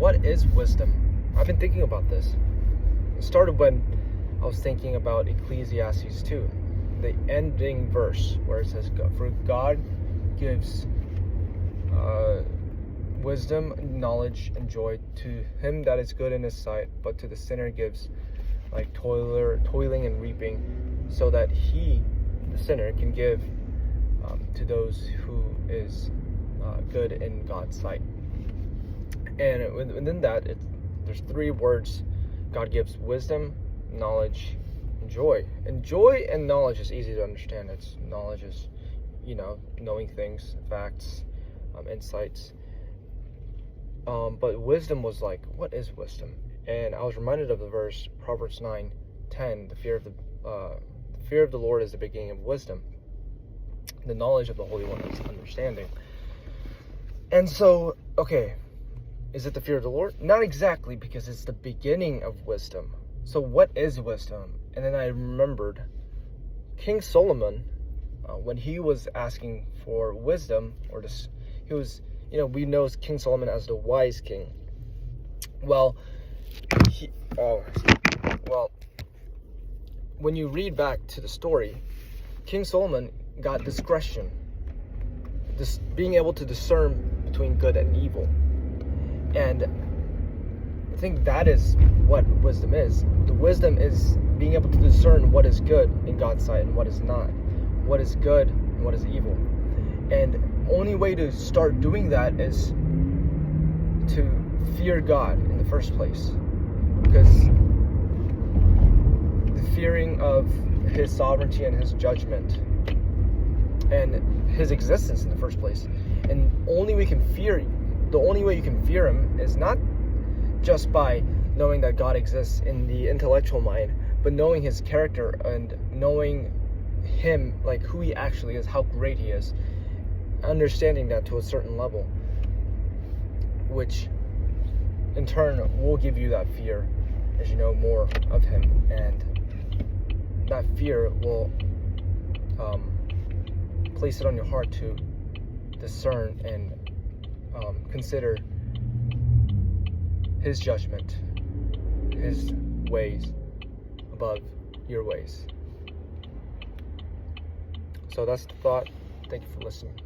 what is wisdom? I've been thinking about this. It started when I was thinking about Ecclesiastes 2, the ending verse where it says, "For God gives wisdom, knowledge, and joy to him that is good in his sight, but to the sinner gives like toiling and reaping, so that he, the sinner, can give to those who is good in God's sight." And within that, there's three words God gives: wisdom, knowledge, and joy. And joy and knowledge is easy to understand. Knowledge is, knowing things, facts, insights. But wisdom was like, what is wisdom? And I was reminded of the verse, Proverbs 9:10, the fear of the Lord is the beginning of wisdom. The knowledge of the Holy One is understanding. And so, okay, is it the fear of the Lord? Not exactly, because it's the beginning of wisdom. So what is wisdom? And then I remembered King Solomon, when he was asking for wisdom, he was, we know King Solomon as the wise king. Well, when you read back to the story, King Solomon got discretion, being able to discern between good and evil. And I think that is what wisdom is. The wisdom is being able to discern what is good in God's sight and what is not, what is good and what is evil. And only way to start doing that is to fear God in the first place, because the fearing of his sovereignty and his judgment and his existence in the first place. And the only way you can fear him is not just by knowing that God exists in the intellectual mind, but knowing his character and knowing him, like who he actually is, how great he is, understanding that to a certain level, which in turn will give you that fear as you know more of him, and that fear will place it on your heart to discern and consider his judgment, his ways above your ways. So that's the thought. Thank you for listening.